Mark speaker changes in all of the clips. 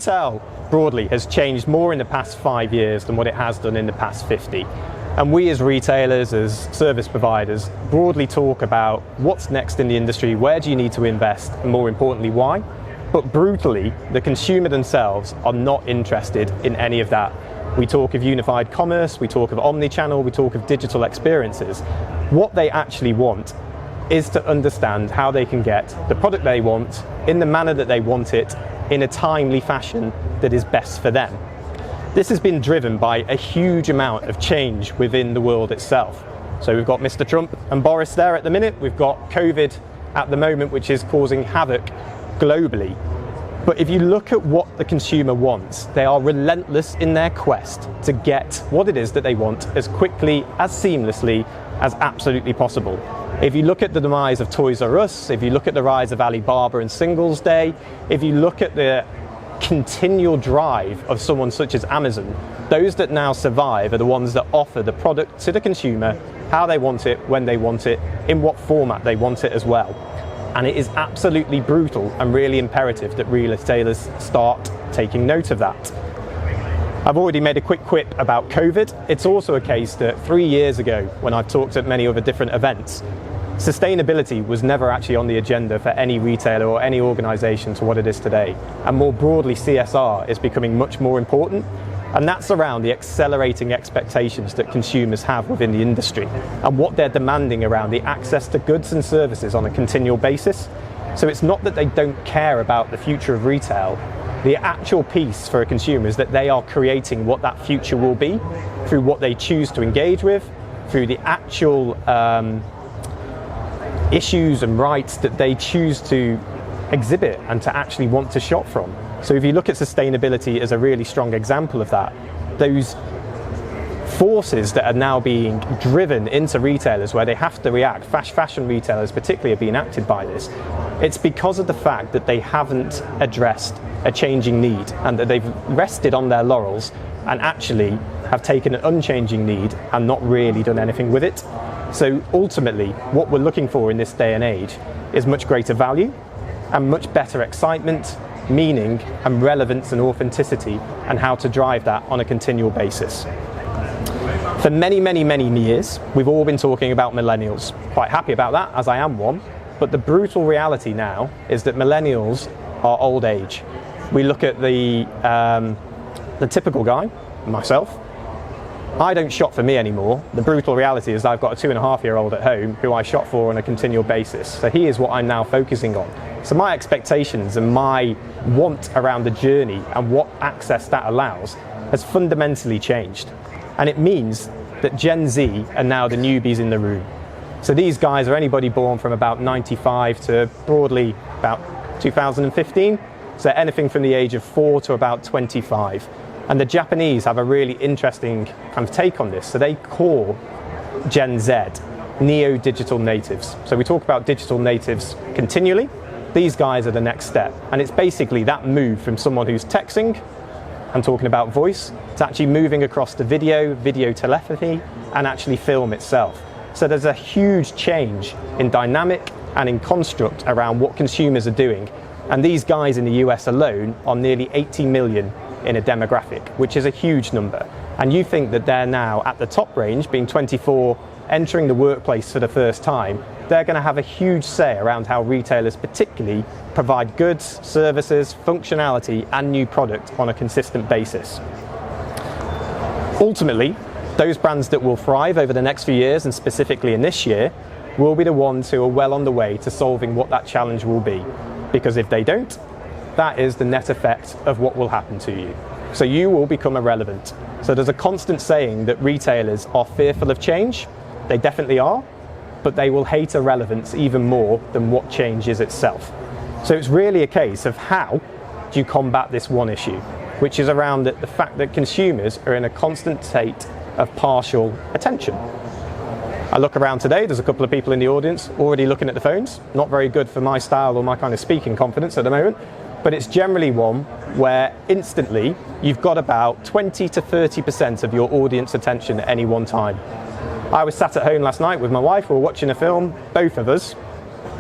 Speaker 1: retail broadly has changed more in the past 5 years than what it has done in the past 50. And we as retailers, as service providers, broadly talk about what's next in the industry, where do you need to invest, and more importantly, why? But brutally, the consumer themselves are not interested in any of that. We talk of unified commerce, we talk of omni-channel, we talk of digital experiences. What they actually want is to understand how they can get the product they want in the manner that they want it, in a timely fashion that is best for them. This has been driven by a huge amount of change within the world itself. So we've got Mr. Trump and Boris there at the minute, we've got COVID at the moment, which is causing havoc globally. But if you look at what the consumer wants, they are relentless in their quest to get what it is that they want as quickly, as seamlessly as absolutely possible. If you look at the demise of Toys R Us, if you look at the rise of Alibaba and Singles Day, if you look at the continual drive of someone such as Amazon, those that now survive are the ones that offer the product to the consumer, how they want it, when they want it, in what format they want it as well. And it is absolutely brutal and really imperative that retailers start taking note of that. I've already made a quick quip about COVID. It's also a case that 3 years ago, when I've talked at many other different events, sustainability was never actually on the agenda for any retailer or any organisation to what it is today. And more broadly, CSR is becoming much more important. And that's around the accelerating expectations that consumers have within the industry and what they're demanding around the access to goods and services on a continual basis. So it's not that they don't care about the future of retail. The actual piece for a consumer is that they are creating what that future will be through what they choose to engage with, through the actual issues and rights that they choose to exhibit and to actually want to shop from. So if you look at sustainability as a really strong example of that, those forces that are now being driven into retailers where they have to react, fashion retailers particularly are being acted by this, it's because of the fact that they haven't addressed a changing need and that they've rested on their laurels and actually have taken an unchanging need and not really done anything with it. So ultimately, what we're looking for in this day and age is much greater value and much better excitement, meaning and relevance and authenticity, and how to drive that on a continual basis. For many years, we've all been talking about millennials. Quite happy about that, as I am one, but the brutal reality now is that millennials are old age. We look at the typical guy, myself. I don't shop for me anymore. The brutal reality is I've got a 2.5-year-old at home who I shop for on a continual basis. So he is what I'm now focusing on. So my expectations and my want around the journey and what access that allows has fundamentally changed. And it means that Gen Z are now the newbies in the room. So these guys are anybody born from about 95 to broadly about 2015. So anything from the age of 4 to about 25. And the Japanese have a really interesting kind of take on this. So they call Gen Z neo-digital natives. So we talk about digital natives continually. These guys are the next step. And it's basically that move from someone who's texting and talking about voice to actually moving across to video telephony, and actually film itself. So there's a huge change in dynamic and in construct around what consumers are doing. And these guys in the US alone are nearly 80 million in a demographic, which is a huge number. And you think that they're now at the top range, being 24, entering the workplace for the first time, they're going to have a huge say around how retailers particularly provide goods, services, functionality and new product on a consistent basis. Ultimately, those brands that will thrive over the next few years, and specifically in this year, will be the ones who are well on the way to solving what that challenge will be. Because if they don't, that is the net effect of what will happen to you. So you will become irrelevant. So there's a constant saying that retailers are fearful of change. They definitely are, but they will hate irrelevance even more than what change is itself. So it's really a case of how do you combat this one issue, which is around the fact that consumers are in a constant state of partial attention. I look around today, there's a couple of people in the audience already looking at the phones. Not very good for my style or my kind of speaking confidence at the moment, but it's generally one where instantly you've got about 20 to 30% of your audience attention at any one time. I was sat at home last night with my wife, we were watching a film, both of us,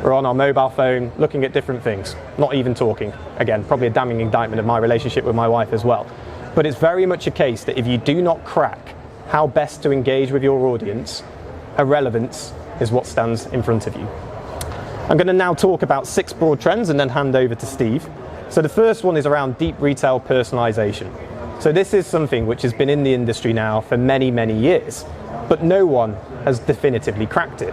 Speaker 1: We're on our mobile phone, looking at different things, not even talking. Again, probably a damning indictment of my relationship with my wife as well. But it's very much a case that if you do not crack how best to engage with your audience, irrelevance is what stands in front of you. I'm going to now talk about 6 broad trends and then hand over to Steve. So the first one is around deep retail personalization. So this is something which has been in the industry now for many, many years, but no one has definitively cracked it.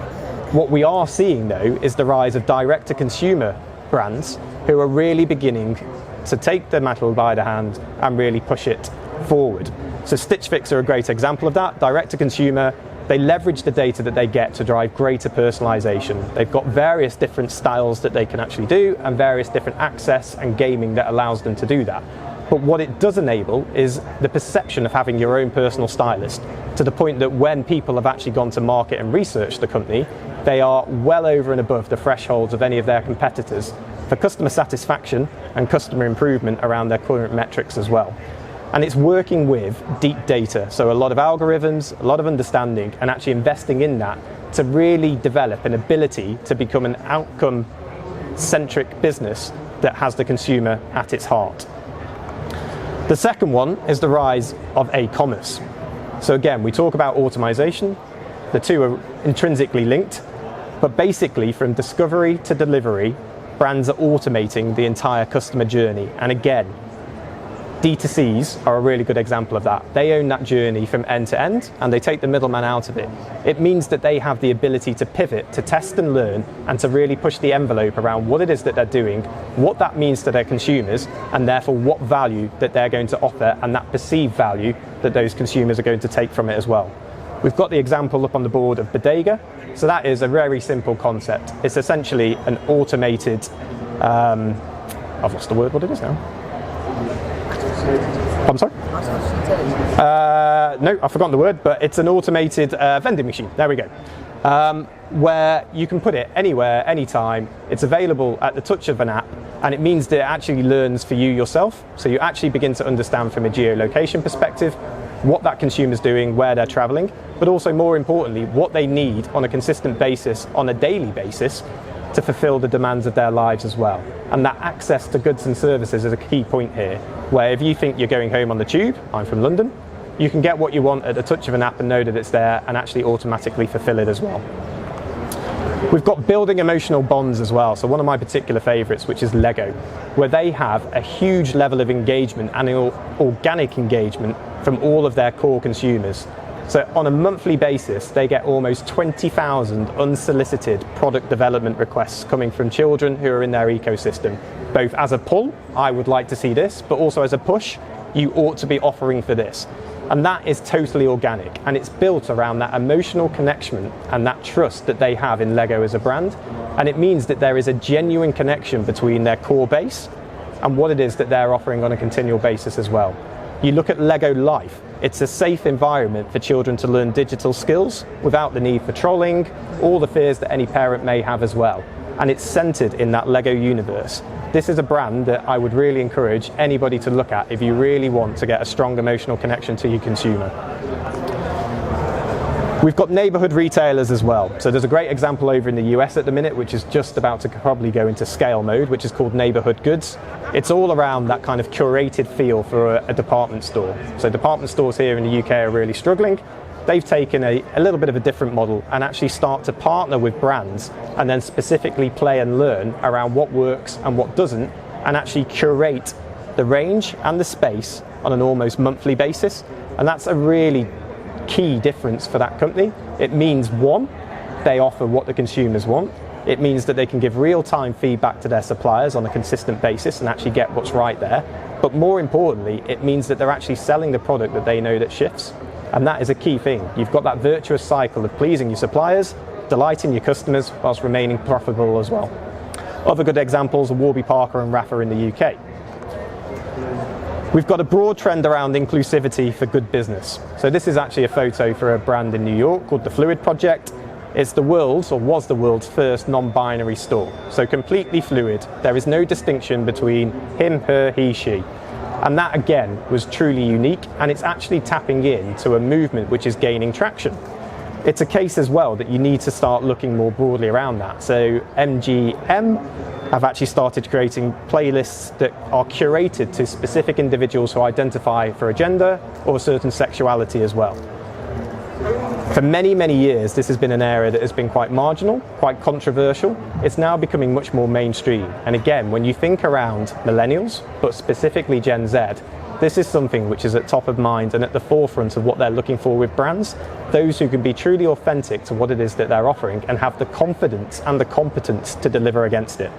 Speaker 1: What we are seeing though is the rise of direct-to-consumer brands who are really beginning to take the metal by the hand and really push it forward. So Stitch Fix are a great example of that. Direct-to-consumer, they leverage the data that they get to drive greater personalization. They've got various different styles that they can actually do and various different access and gaming that allows them to do that. But what it does enable is the perception of having your own personal stylist, to the point that when people have actually gone to market and researched the company, they are well over and above the thresholds of any of their competitors for customer satisfaction and customer improvement around their current metrics as well. And it's working with deep data, so a lot of algorithms, a lot of understanding, and actually investing in that to really develop an ability to become an outcome-centric business that has the consumer at its heart. The second one is the rise of e-commerce. So again, we talk about automation. The two are intrinsically linked, but basically from discovery to delivery, brands are automating the entire customer journey. And again, D2Cs are a really good example of that. They own that journey from end to end, and they take the middleman out of it. It means that they have the ability to pivot, to test and learn, and to really push the envelope around what it is that they're doing, what that means to their consumers, and therefore what value that they're going to offer, and that perceived value that those consumers are going to take from it as well. We've got the example up on the board of Bodega. So that is a very simple concept. It's essentially an automated, I've lost the word, what it is now. I'm sorry? No, I've forgotten the word, but it's an automated vending machine. There we go. Where you can put it anywhere, anytime. It's available at the touch of an app, and it means that it actually learns for you yourself. So you actually begin to understand from a geolocation perspective what that consumer's doing, where they're traveling, but also more importantly, what they need on a consistent basis, on a daily basis, to fulfill the demands of their lives as well. And that access to goods and services is a key point here, where if you think you're going home on the tube, I'm from London, you can get what you want at the touch of an app and know that it's there and actually automatically fulfill it as well. We've got building emotional bonds as well. So one of my particular favorites, which is Lego, where they have a huge level of engagement and organic engagement from all of their core consumers. So on a monthly basis, they get almost 20,000 unsolicited product development requests coming from children who are in their ecosystem, both as a pull, I would like to see this, but also as a push, you ought to be offering for this. And that is totally organic, and it's built around that emotional connection and that trust that they have in Lego as a brand. And it means that there is a genuine connection between their core base and what it is that they're offering on a continual basis as well. You look at Lego Life, it's a safe environment for children to learn digital skills without the need for trolling, all the fears that any parent may have as well. And it's centered in that Lego universe. This is a brand that I would really encourage anybody to look at if you really want to get a strong emotional connection to your consumer. We've got neighborhood retailers as well. So there's a great example over in the US at the minute, which is just about to probably go into scale mode, which is called neighborhood goods. It's all around that kind of curated feel for a department store. So department stores here in the UK are really struggling. They've taken a little bit of a different model and actually start to partner with brands and then specifically play and learn around what works and what doesn't, and actually curate the range and the space on an almost monthly basis. And that's a really key difference for that company. It means, one, they offer what the consumers want. It means that they can give real-time feedback to their suppliers on a consistent basis and actually get what's right there. But more importantly, it means that they're actually selling the product that they know that shifts. And that is a key thing. You've got that virtuous cycle of pleasing your suppliers, delighting your customers, whilst remaining profitable as well. Other good examples are Warby Parker and Rafa in the UK. We've got a broad trend around inclusivity for good business. So this is actually a photo for a brand in New York called the Fluid Project. It's the world's, or was the world's, first non-binary store. So completely fluid. There is no distinction between him, her, he, she. And that again was truly unique, and it's actually tapping into a movement which is gaining traction. it's a case as well that you need to start looking more broadly around that. So MGM have actually started creating playlists that are curated to specific individuals who identify for a gender or a certain sexuality as well. For many, many years, this has been an area that has been quite marginal, quite controversial. It's now becoming much more mainstream. And again, when you think around millennials, but specifically Gen Z, this is something which is at top of mind and at the forefront of what they're looking for with brands. Those who can be truly authentic to what it is that they're offering and have the confidence and the competence to deliver against it.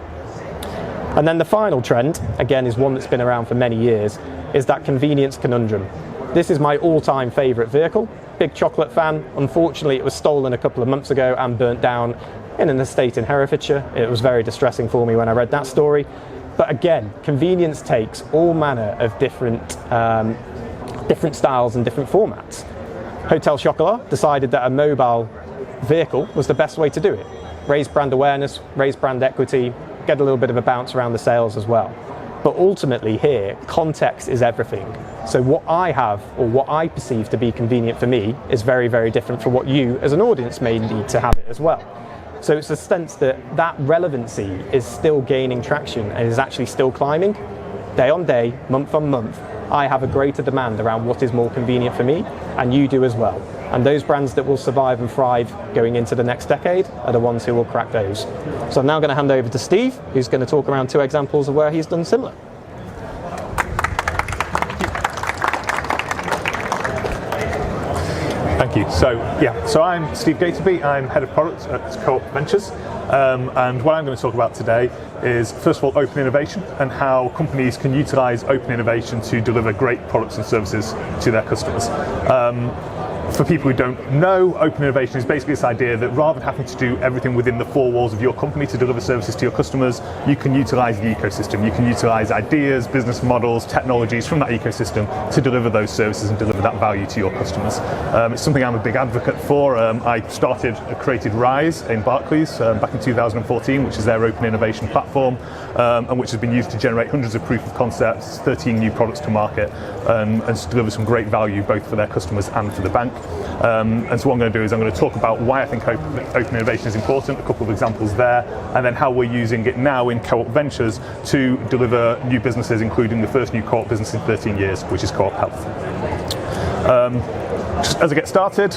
Speaker 1: And then the final trend, again, is one that's been around for many years, is that convenience conundrum. This is my all-time favourite vehicle. Big chocolate fan. Unfortunately, it was stolen a couple of months ago and burnt down in an estate in Herefordshire. It was very distressing for me when I read that story. But again, convenience takes all manner of different styles and different formats. Hotel Chocolat decided that a mobile vehicle was the best way to do it. Raise brand awareness, raise brand equity, get a little bit of a bounce around the sales as well. But ultimately here, context is everything. So what I have, or what I perceive to be convenient for me, is very, very different from what you as an audience may need to have it as well. So it's a sense that that relevancy is still gaining traction and is actually still climbing. Day on day, month on month, I have a greater demand around what is more convenient for me, and you do as well. And those brands that will survive and thrive going into the next decade are the ones who will crack those. So I'm now going to hand over to Steve, who's going to talk around 2 examples of where he's done similar.
Speaker 2: Thank you. So I'm Steve Gatenby. I'm Head of Product at Co-op Ventures. And what I'm going to talk about today is, first of all, open innovation and how companies can utilize open innovation to deliver great products and services to their customers. For people who don't know, open innovation is basically this idea that rather than having to do everything within the 4 walls of your company to deliver services to your customers, you can utilize the ecosystem. You can utilize ideas, business models, technologies from that ecosystem to deliver those services and deliver that value to your customers. It's something I'm a big advocate for. I created Rise in Barclays back in 2014, which is their open innovation platform, and which has been used to generate hundreds of proof of concepts, 13 new products to market, and to deliver some great value both for their customers and for the bank. And so what I'm going to do is I'm going to talk about why I think open innovation is important, a couple of examples there, and then how we're using it now in Co-op Ventures to deliver new businesses, including the first new co-op business in 13 years, which is Co-op Health. Just as I get started,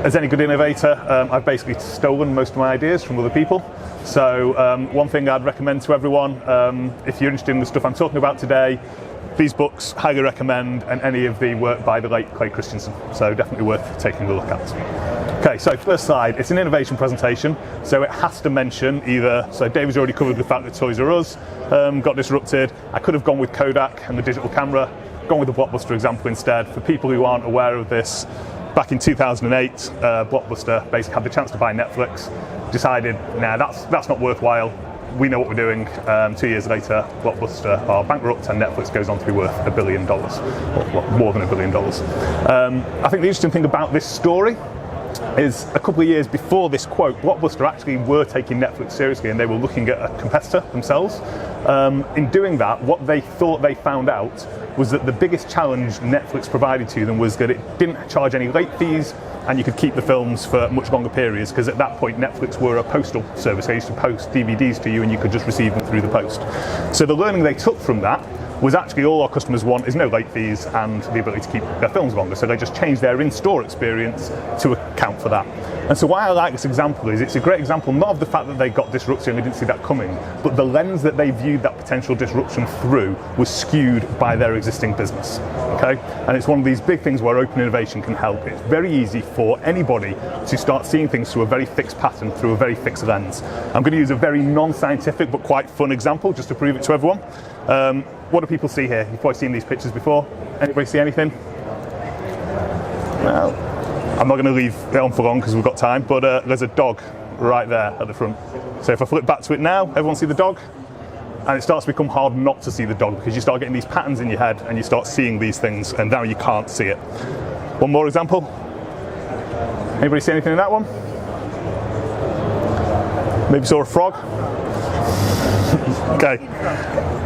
Speaker 2: as any good innovator, I've basically stolen most of my ideas from other people. So one thing I'd recommend to everyone, if you're interested in the stuff I'm talking about today, these books, highly recommend, and any of the work by the late Clay Christensen, so definitely worth taking a look at. Okay, so first slide, it's an innovation presentation, so it has to mention either, so David's already covered the fact that Toys R Us got disrupted. I could have gone with Kodak and the digital camera, gone with the Blockbuster example instead. For people who aren't aware of this, back in 2008, Blockbuster basically had the chance to buy Netflix, decided, nah, that's not worthwhile. We know what we're doing. 2 years later, Blockbuster are bankrupt and Netflix goes on to be worth $1 billion, or more than $1 billion. I think the interesting thing about this story is a couple of years before this quote, Blockbuster actually were taking Netflix seriously and they were looking at a competitor themselves. In doing that, what they thought they found out was that the biggest challenge Netflix provided to them was that it didn't charge any late fees and you could keep the films for much longer periods, because at that point Netflix were a postal service. They used to post DVDs to you and you could just receive them through the post. So the learning they took from that was actually all our customers want is no late fees and the ability to keep their films longer. So they just changed their in-store experience to account for that. And so why I like this example is it's a great example not of the fact that they got disrupted and they didn't see that coming, but the lens that they viewed that potential disruption through was skewed by their existing business. Okay? And it's one of these big things where open innovation can help. It's very easy for anybody to start seeing things through a very fixed pattern, through a very fixed lens. I'm going to use a very non-scientific but quite fun example just to prove it to everyone. What do people see here? You've probably seen these pictures before. Anybody see anything? Well, I'm not going to leave it on for long because we've got time, but there's a dog right there at the front. So if I flip back to it now, everyone see the dog? And it starts to become hard not to see the dog because you start getting these patterns in your head and you start seeing these things and now you can't see it. One more example. Anybody see anything in that one? Maybe saw a frog? Okay.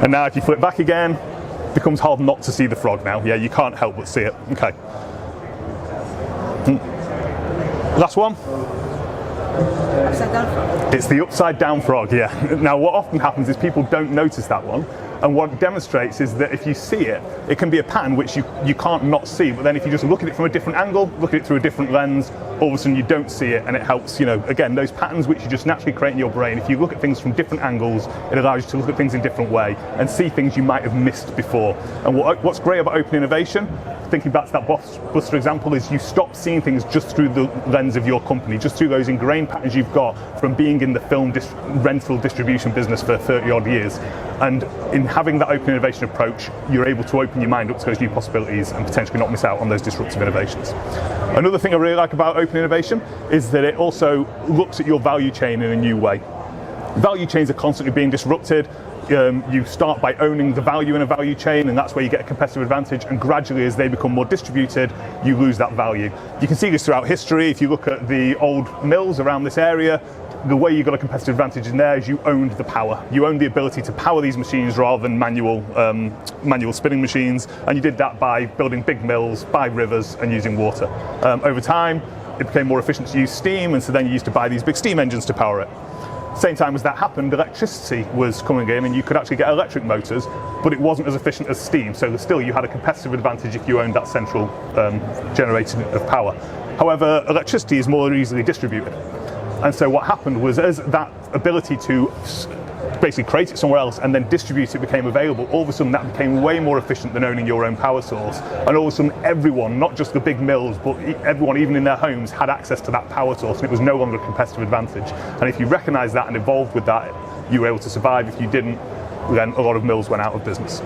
Speaker 2: And now if you flip back again, it becomes hard not to see the frog now. Yeah, you can't help but see it. Okay. Last one.
Speaker 3: Upside down frog.
Speaker 2: It's the upside down frog, yeah. Now what often happens is people don't notice that one, and what it demonstrates is that if you see it, it can be a pattern which you can't not see, but then if you just look at it from a different angle, look at it through a different lens, all of a sudden you don't see it, and it helps, again, those patterns which you just naturally create in your brain, if you look at things from different angles, it allows you to look at things in a different way and see things you might have missed before. And what's great about open innovation, thinking back to that Buster example, is you stop seeing things just through the lens of your company, just through those ingrained patterns you've got from being in the film rental distribution business for 30 odd years. And in having that open innovation approach, you're able to open your mind up to those new possibilities and potentially not miss out on those disruptive innovations. Another thing I really like about open innovation is that it also looks at your value chain in a new way. Value chains are constantly being disrupted. You start by owning the value in a value chain, and that's where you get a competitive advantage, and gradually as they become more distributed, you lose that value. You can see this throughout history. If you look at the old mills around this area, the way you got a competitive advantage in there is you owned the power. You owned the ability to power these machines rather than manual spinning machines, and you did that by building big mills by rivers and using water. Over time, it became more efficient to use steam, and so then you used to buy these big steam engines to power it. Same time as that happened, electricity was coming in, and you could actually get electric motors, but it wasn't as efficient as steam, so still you had a competitive advantage if you owned that central generator of power. However, electricity is more easily distributed. And so what happened was, as that ability to basically create it somewhere else and then distribute it became available, all of a sudden that became way more efficient than owning your own power source. And all of a sudden everyone, not just the big mills, but everyone even in their homes had access to that power source, and it was no longer a competitive advantage. And if you recognise that and evolved with that, you were able to survive. If you didn't, then a lot of mills went out of business.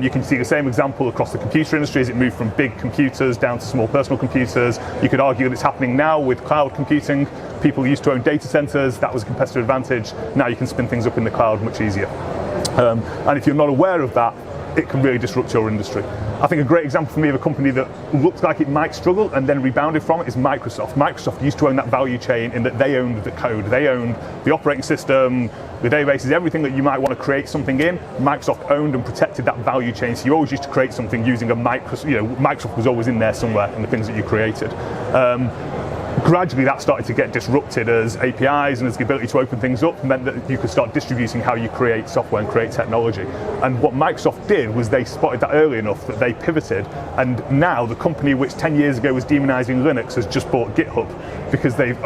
Speaker 2: You can see the same example across the computer industry as it moved from big computers down to small personal computers. You could argue that it's happening now with cloud computing. People used to own data centers, that was a competitive advantage. Now you can spin things up in the cloud much easier. And if you're not aware of that, it can really disrupt your industry. I think a great example for me of a company that looked like it might struggle and then rebounded from it is Microsoft. Microsoft used to own that value chain in that they owned the code, they owned the operating system, the databases, everything that you might want to create something in. Microsoft owned and protected that value chain, so you always used to create something using a Microsoft was always in there somewhere in the things that you created. Gradually that started to get disrupted as APIs and as the ability to open things up meant that you could start distributing how you create software and create technology. And what Microsoft did was they spotted that early enough that they pivoted, and now the company which 10 years ago was demonizing Linux has just bought GitHub because they've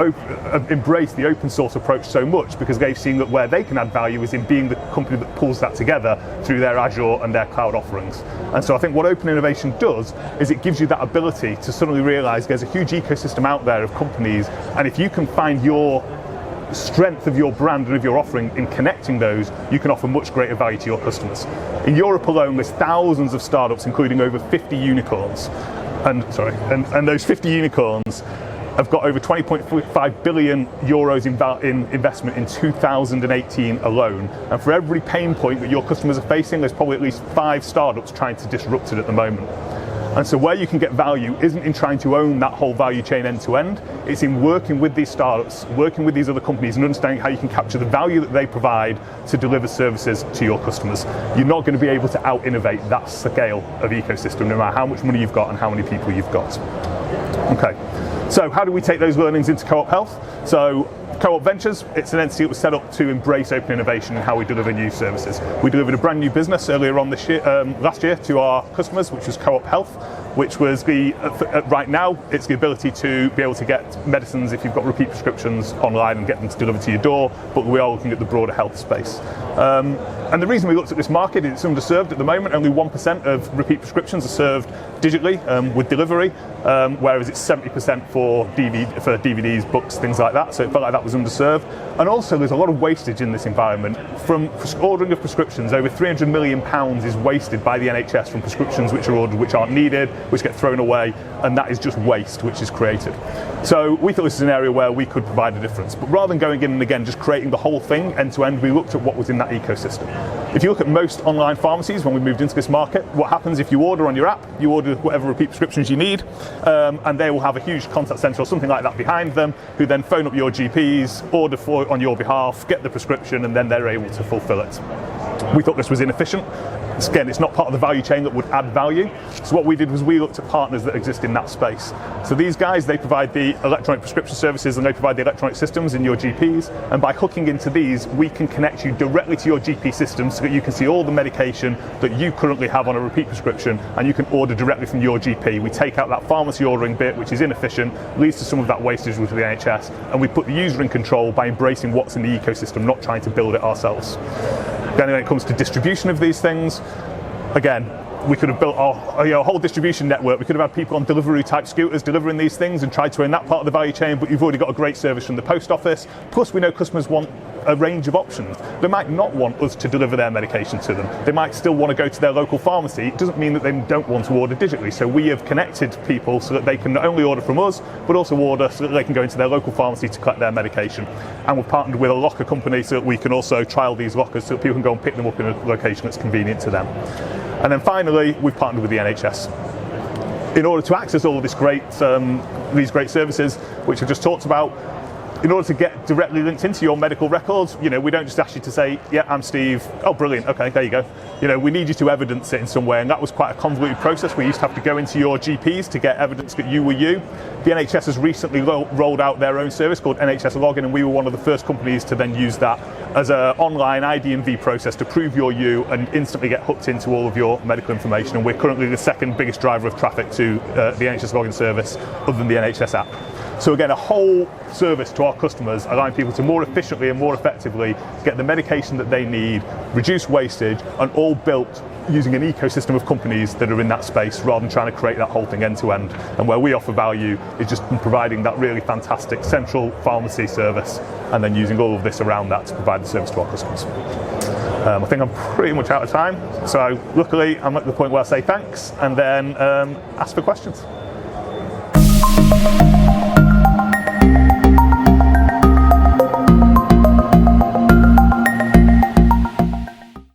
Speaker 2: embraced the open source approach so much, because they've seen that where they can add value is in being the company that pulls that together through their Azure and their cloud offerings. And so I think what open innovation does is it gives you that ability to suddenly realize there's a huge ecosystem out there of companies, and if you can find your strength of your brand and of your offering in connecting those, you can offer much greater value to your customers. In Europe alone, there's thousands of startups, including over 50 unicorns. And those 50 unicorns have got over 20.5 billion euros in investment in 2018 alone. And for every pain point that your customers are facing, there's probably at least 5 startups trying to disrupt it at the moment. And so where you can get value isn't in trying to own that whole value chain end to end, it's in working with these startups, working with these other companies and understanding how you can capture the value that they provide to deliver services to your customers. You're not going to be able to out-innovate that scale of ecosystem, no matter how much money you've got and how many people you've got. Okay, so how do we take those learnings into Co-op Health? So Co-op Ventures, it's an entity that was set up to embrace open innovation and how we deliver new services. We delivered a brand new business earlier on this year, last year to our customers, which was Co-op Health, which was right now, it's the ability to be able to get medicines if you've got repeat prescriptions online and get them delivered to your door, but we are looking at the broader health space. And the reason we looked at this market is it's underserved at the moment. Only 1% of repeat prescriptions are served digitally with delivery, whereas it's 70% for DVDs, books, things like that. So it felt like that was underserved. And also there's a lot of wastage in this environment. From ordering of prescriptions, over £300 million is wasted by the NHS from prescriptions which are ordered, which aren't needed, which get thrown away, and that is just waste which is created. So we thought this is an area where we could provide a difference. But rather than going in and again just creating the whole thing end to end, we looked at what was in that ecosystem. If you look at most online pharmacies, when we moved into this market, what happens if you order on your app, you order whatever repeat prescriptions you need, and they will have a huge contact centre or something like that behind them, who then phone up your GPs, order for it on your behalf, get the prescription, and then they're able to fulfil it. We thought this was inefficient. Again, it's not part of the value chain that would add value. So what we did was we looked at partners that exist in that space. So these guys, they provide the electronic prescription services and they provide the electronic systems in your GPs. And by hooking into these, we can connect you directly to your GP system so that you can see all the medication that you currently have on a repeat prescription and you can order directly from your GP. We take out that pharmacy ordering bit, which is inefficient, leads to some of that wastage with the NHS, and we put the user in control by embracing what's in the ecosystem, not trying to build it ourselves. Then when it comes to distribution of these things, again, we could have built our whole distribution network. We could have had people on delivery type scooters delivering these things and tried to own that part of the value chain, but you've already got a great service from the post office. Plus we know customers want a range of options. They might not want us to deliver their medication to them. They might still want to go to their local pharmacy. It doesn't mean that they don't want to order digitally. So we have connected people so that they can not only order from us, but also order so that they can go into their local pharmacy to collect their medication. And we've partnered with a locker company so that we can also trial these lockers so that people can go and pick them up in a location that's convenient to them. And then finally, we've partnered with the NHS. In order to access all of these great services, which I've just talked about, in order to get directly linked into your medical records, we don't just ask you to say, yeah, I'm Steve. Oh, brilliant. Okay, there you go. We need you to evidence it in some way, and that was quite a convoluted process. We used to have to go into your GPs to get evidence that you were you. The NHS has recently rolled out their own service called NHS Login, and we were one of the first companies to then use that as an online ID&V process to prove you're you and instantly get hooked into all of your medical information. And we're currently the second biggest driver of traffic to the NHS Login service, other than the NHS app. So again, a whole service to our customers, allowing people to more efficiently and more effectively get the medication that they need, reduce wastage, and all built using an ecosystem of companies that are in that space rather than trying to create that whole thing end to end. And where we offer value is just in providing that really fantastic central pharmacy service and then using all of this around that to provide the service to our customers. I think I'm pretty much out of time. So luckily, I'm at the point where I say thanks and then ask for questions.